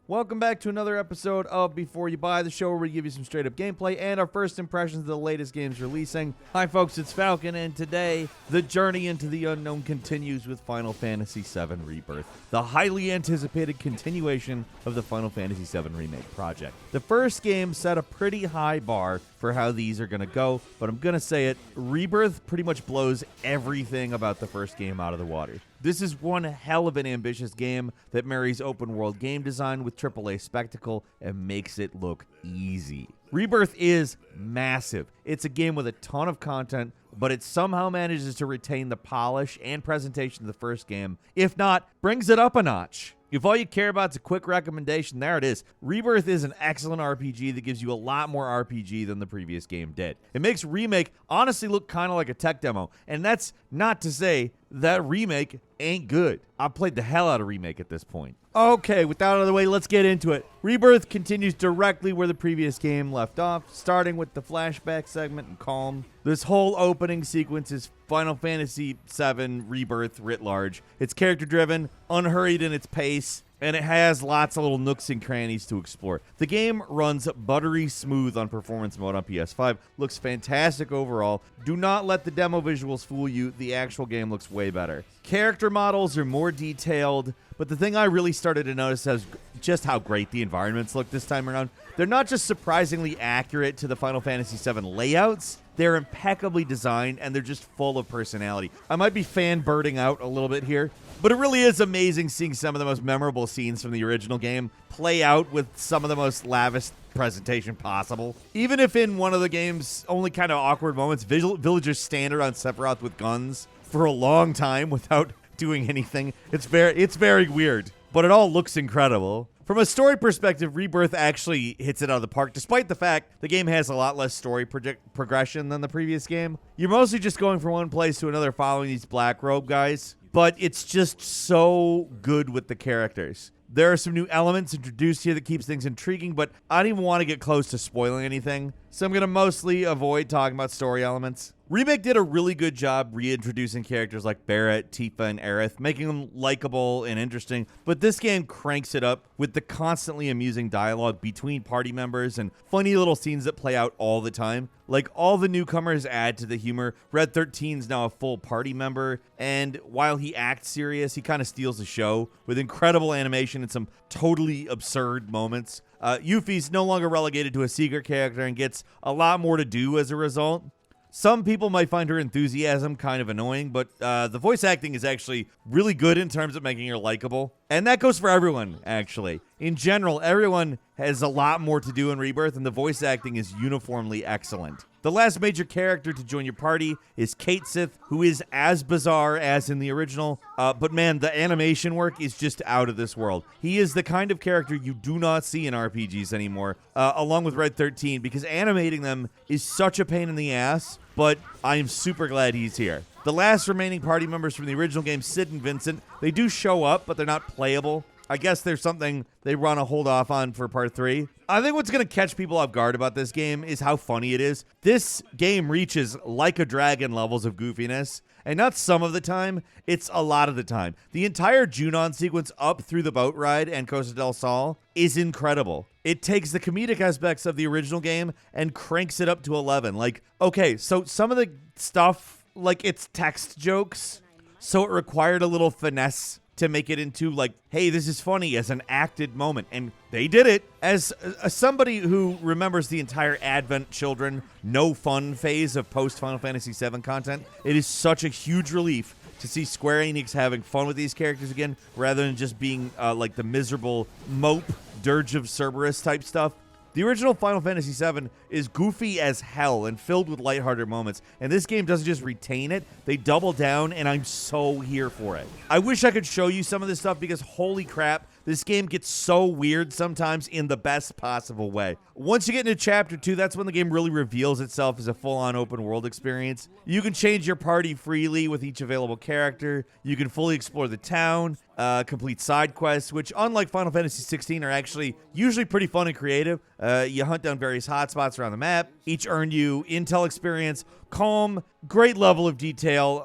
Welcome back to another episode of Before You Buy, the show where we give you some straight up gameplay and our first impressions of the latest games releasing. Hi folks, it's Falcon, and today the journey into the unknown continues with Final Fantasy VII Rebirth, the highly anticipated continuation of the Final Fantasy VII Remake project. The first game set a pretty high bar for how these are going to go, but I'm going to say it, Rebirth pretty much blows everything about the first game out of the water. This is one hell of an ambitious game that marries open world game design with AAA spectacle and makes it look easy. Rebirth is massive. It's a game with a ton of content, but it somehow manages to retain the polish and presentation of the first game. If not, brings it up a notch. If all you care about is a quick recommendation, there it is. Rebirth is an excellent RPG that gives you a lot more RPG than the previous game did. It makes Remake honestly look kind of like a tech demo, and that's not to say that Remake ain't good. I've played the hell out of Remake at this point. Okay, with that out of the way, let's get into it. Rebirth continues directly where the previous game left off, starting with the flashback segment and Calm. This whole opening sequence is Final Fantasy VII Rebirth writ large. It's character-driven, unhurried in its pace, and it has lots of little nooks and crannies to explore. The game runs buttery smooth on performance mode on PS5, looks fantastic overall. Do not let the demo visuals fool you, the actual game looks way better. Character models are more detailed, but the thing I really started to notice is just how great the environments look this time around. They're not just surprisingly accurate to the Final Fantasy VII layouts, they're impeccably designed, and they're just full of personality. I might be fan-birding out a little bit here, but it really is amazing seeing some of the most memorable scenes from the original game play out with some of the most lavish presentation possible. Even if in one of the game's only kind of awkward moments, villagers stand around Sephiroth with guns for a long time without doing anything. It's very weird, but it all looks incredible. From a story perspective, Rebirth actually hits it out of the park, despite the fact the game has a lot less story progression than the previous game. You're mostly just going from one place to another following these black robe guys, but it's just so good with the characters. There are some new elements introduced here that keeps things intriguing, but I don't even want to get close to spoiling anything, so I'm going to mostly avoid talking about story elements. Remake did a really good job reintroducing characters like Barrett, Tifa, and Aerith, making them likable and interesting, but this game cranks it up with the constantly amusing dialogue between party members and funny little scenes that play out all the time. Like, all the newcomers add to the humor. Red 13's now a full party member, and while he acts serious, he kind of steals the show with incredible animation and some totally absurd moments. Yuffie's no longer relegated to a secret character and gets a lot more to do as a result. Some people might find her enthusiasm kind of annoying, but the voice acting is actually really good in terms of making her likable. And that goes for everyone, actually. In general, everyone has a lot more to do in Rebirth, and the voice acting is uniformly excellent. The last major character to join your party is Kate Sith, who is as bizarre as in the original, but man, the animation work is just out of this world. He is the kind of character you do not see in RPGs anymore, along with Red 13, because animating them is such a pain in the ass, but I am super glad he's here. The last remaining party members from the original game, Sid and Vincent, they do show up, but they're not playable. I guess there's something they want to hold off on for part 3. I think what's going to catch people off guard about this game is how funny it is. This game reaches Like a Dragon levels of goofiness, and not some of the time, it's a lot of the time. The entire Junon sequence up through the boat ride and Costa del Sol is incredible. It takes the comedic aspects of the original game and cranks it up to 11. Like, okay, so some of the stuff, like, it's text jokes, so it required a little finesse to make it into, like, hey, this is funny as an acted moment. And they did it. As somebody who remembers the entire Advent Children no fun phase of post-Final Fantasy VII content, it is such a huge relief to see Square Enix having fun with these characters again, rather than just being like the miserable mope, Dirge of Cerberus type stuff. The original Final Fantasy VII is goofy as hell and filled with lighthearted moments, and this game doesn't just retain it, they double down, and I'm so here for it. I wish I could show you some of this stuff because holy crap, this game gets so weird sometimes in the best possible way. Once you get into Chapter 2, that's when the game really reveals itself as a full-on open-world experience. You can change your party freely with each available character. You can fully explore the town, complete side quests, which, unlike Final Fantasy XVI, are actually usually pretty fun and creative. You hunt down various hotspots around the map. Each earn you intel experience, calm, great level of detail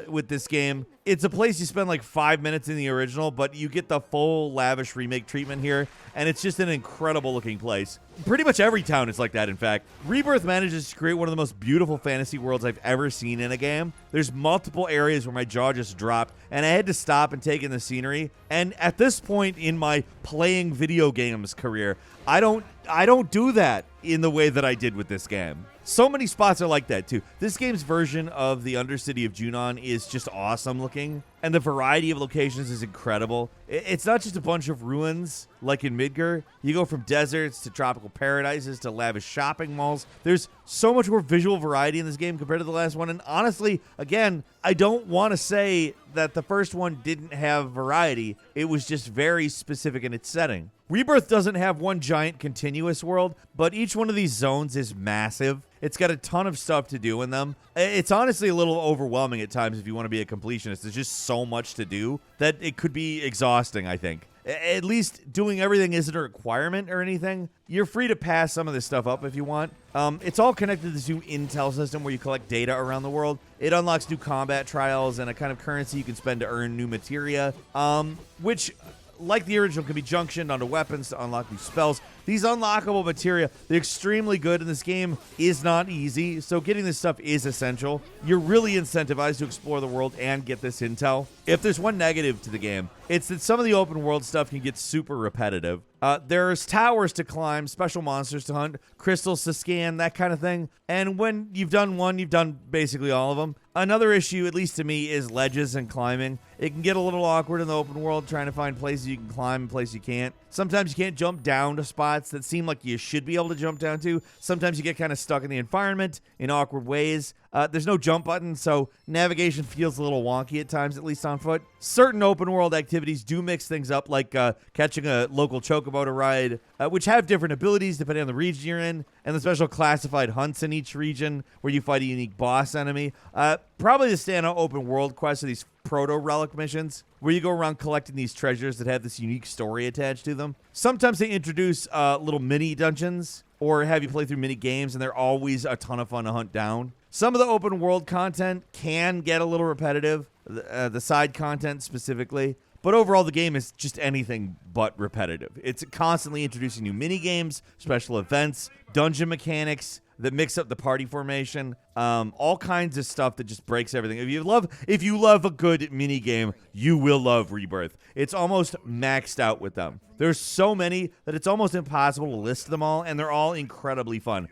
with this game. It's a place you spend like 5 minutes in the original, but you get the full lavish remake treatment here, and it's just an incredible looking place. Pretty much every town is like that, in fact. Rebirth manages to create one of the most beautiful fantasy worlds I've ever seen in a game. There's multiple areas where my jaw just dropped, and I had to stop and take in the scenery. And at this point in my playing video games career, I don't do that in the way that I did with this game. So many spots are like that too. This game's version of the Undercity of Junon is just awesome looking, and the variety of locations is incredible. It's not just a bunch of ruins like in Midgar. You go from deserts to tropical paradises to lavish shopping malls. There's so much more visual variety in this game compared to the last one, and honestly, again, I don't want to say that the first one didn't have variety. It was just very specific in its setting. Rebirth doesn't have one giant continuous world, but each one of these zones is massive. It's got a ton of stuff to do in them. It's honestly a little overwhelming at times if you want to be a completionist. There's just so much to do that it could be exhausting, I think. At least doing everything isn't a requirement or anything. You're free to pass some of this stuff up if you want. It's all connected to this new intel system where you collect data around the world. It unlocks new combat trials and a kind of currency you can spend to earn new materia, which, like the original, can be junctioned onto weapons to unlock new spells. These unlockable materia, they're extremely good, and this game is not easy, so getting this stuff is essential. You're really incentivized to explore the world and get this intel. If there's one negative to the game, it's that some of the open world stuff can get super repetitive. There's towers to climb, special monsters to hunt, crystals to scan, that kind of thing. And when you've done one, you've done basically all of them. Another issue, at least to me, is ledges and climbing. It can get a little awkward in the open world trying to find places you can climb and places you can't. Sometimes you can't jump down to spots that seem like you should be able to jump down to. Sometimes you get kind of stuck in the environment in awkward ways. There's no jump button, so navigation feels a little wonky at times, at least on foot. Certain open world activities do mix things up, like catching a local chocobo to ride, which have different abilities depending on the region you're in, and the special classified hunts in each region where you fight a unique boss enemy. Probably the standout open world quests are these proto-relic missions, where you go around collecting these treasures that have this unique story attached to them. Sometimes they introduce little mini dungeons, or have you play through mini games, and they're always a ton of fun to hunt down. Some of the open world content can get a little repetitive, the side content specifically, but overall the game is just anything but repetitive. It's constantly introducing new mini games, special events, dungeon mechanics that mix up the party formation, all kinds of stuff that just breaks everything. If you love a good mini game, you will love Rebirth. It's almost maxed out with them. There's so many that it's almost impossible to list them all, and they're all incredibly fun.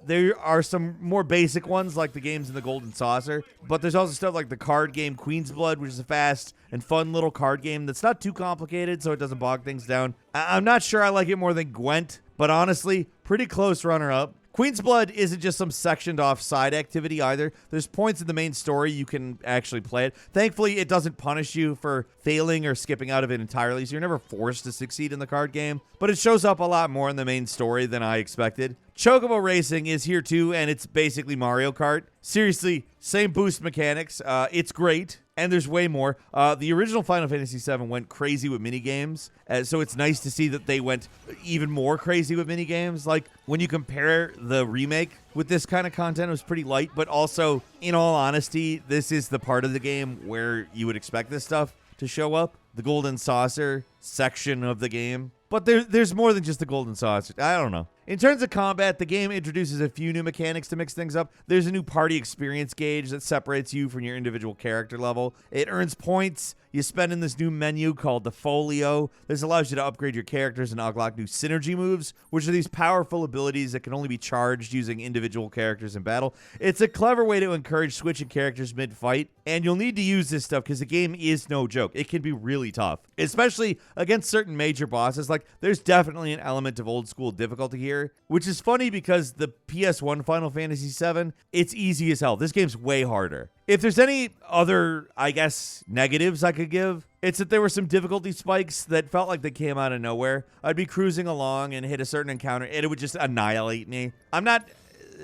There are some more basic ones, like the games in the Golden Saucer, but there's also stuff like the card game Queen's Blood, which is a fast and fun little card game that's not too complicated, so it doesn't bog things down. I'm not sure I like it more than Gwent, but honestly, pretty close runner-up. Queen's Blood isn't just some sectioned off side activity either. There's points in the main story you can actually play it. Thankfully, it doesn't punish you for failing or skipping out of it entirely, so you're never forced to succeed in the card game. But it shows up a lot more in the main story than I expected. Chocobo Racing is here too, and it's basically Mario Kart. Seriously, same boost mechanics. It's great. And there's way more. The original Final Fantasy VII went crazy with minigames, so it's nice to see that they went even more crazy with minigames. Like, when you compare the remake with this kind of content, it was pretty light, but also, in all honesty, this is the part of the game where you would expect this stuff to show up. The Golden Saucer section of the game. But there's more than just the Golden Saucer. I don't know. In terms of combat, the game introduces a few new mechanics to mix things up. There's a new party experience gauge that separates you from your individual character level. It earns points you spend in this new menu called the Folio. This allows you to upgrade your characters and unlock new synergy moves, which are these powerful abilities that can only be charged using individual characters in battle. It's a clever way to encourage switching characters mid-fight, and you'll need to use this stuff because the game is no joke. It can be really tough, especially against certain major bosses. Like, there's definitely an element of old school difficulty here, which is funny because the PS1 Final Fantasy VII, it's easy as hell. This game's way harder. If there's any other, I guess, negatives I could give, it's that there were some difficulty spikes that felt like they came out of nowhere. I'd be cruising along and hit a certain encounter, and it would just annihilate me. I'm not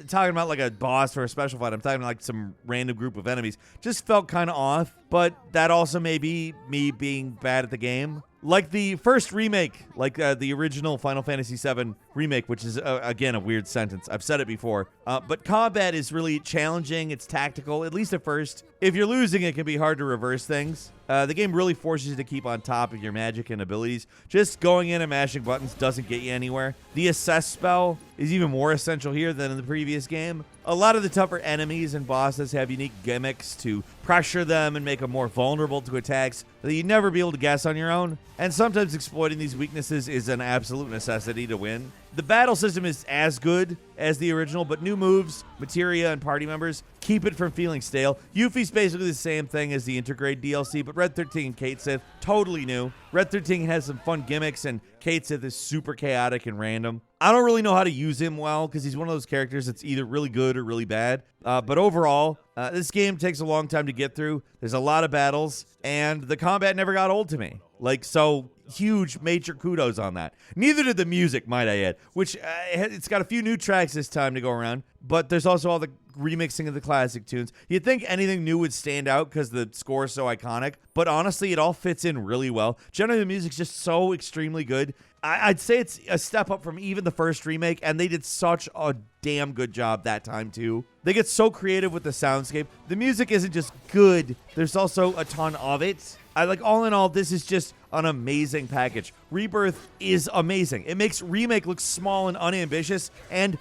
talking about like a boss or a special fight. I'm talking like some random group of enemies. Just felt kind of off, but that also may be me being bad at the game. Like the first remake, like the original Final Fantasy VII Remake, which is, again, a weird sentence. I've said it before. But combat is really challenging. It's tactical, at least at first. If you're losing, it can be hard to reverse things. The game really forces you to keep on top of your magic and abilities. Just going in and mashing buttons doesn't get you anywhere. The assess spell is even more essential here than in the previous game. A lot of the tougher enemies and bosses have unique gimmicks to pressure them and make them more vulnerable to attacks that you'd never be able to guess on your own. And sometimes exploiting these weaknesses is an absolute necessity to win. The battle system is as good as the original, but new moves, materia, and party members keep it from feeling stale. Yuffie's basically the same thing as the Intergrade DLC, but Red 13 and Kate Sith, totally new. Red 13 has some fun gimmicks, and Kate Sith is super chaotic and random. I don't really know how to use him well, because he's one of those characters that's either really good or really bad. But overall, this game takes a long time to get through. There's a lot of battles, and the combat never got old to me. So huge major kudos on that. Neither did the music, might I add, which it's got a few new tracks this time to go around, but there's also all the remixing of the classic tunes. You'd think anything new would stand out because the score is so iconic, but honestly, it all fits in really well. Generally, the music's just so extremely good. I'd say it's a step up from even the first remake, and they did such a damn good job that time, too. They get so creative with the soundscape. The music isn't just good, there's also a ton of it. All in all, this is just an amazing package. Rebirth is amazing. It makes Remake look small and unambitious, and,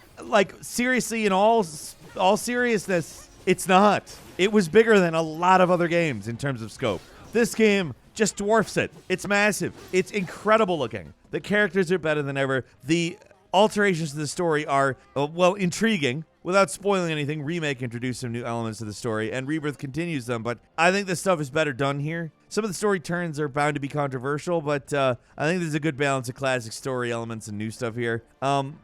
seriously, in all seriousness, it's not. It was bigger than a lot of other games in terms of scope. This game just dwarfs it. It's massive. It's incredible looking. The characters are better than ever. The alterations to the story are, intriguing. Without spoiling anything, Remake introduced some new elements to the story, and Rebirth continues them, but I think this stuff is better done here. Some of the story turns are bound to be controversial, but I think there's a good balance of classic story elements and new stuff here.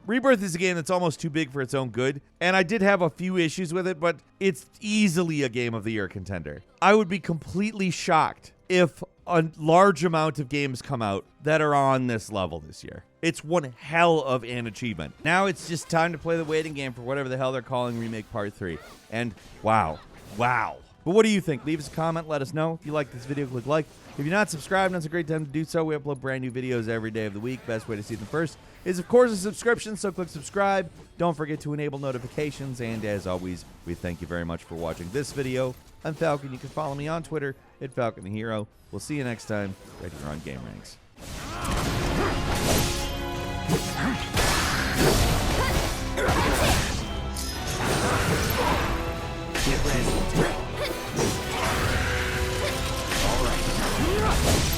Rebirth is a game that's almost too big for its own good, and I did have a few issues with it, but it's easily a Game of the Year contender. I would be completely shocked if a large amount of games come out that are on this level this year. It's one hell of an achievement. Now it's just time to play the waiting game for whatever the hell they're calling Remake Part 3. And wow. But what do you think? Leave us a comment. Let us know. If you like this video, click like. If you're not subscribed, now's a great time to do so. We upload brand new videos every day of the week. Best way to see them first is, of course, a subscription, so click subscribe. Don't forget to enable notifications. And as always, we thank you very much for watching this video. I'm Falcon. You can follow me on Twitter at Falcon the Hero. We'll see you next time right here on gameranx. Get ready. All right.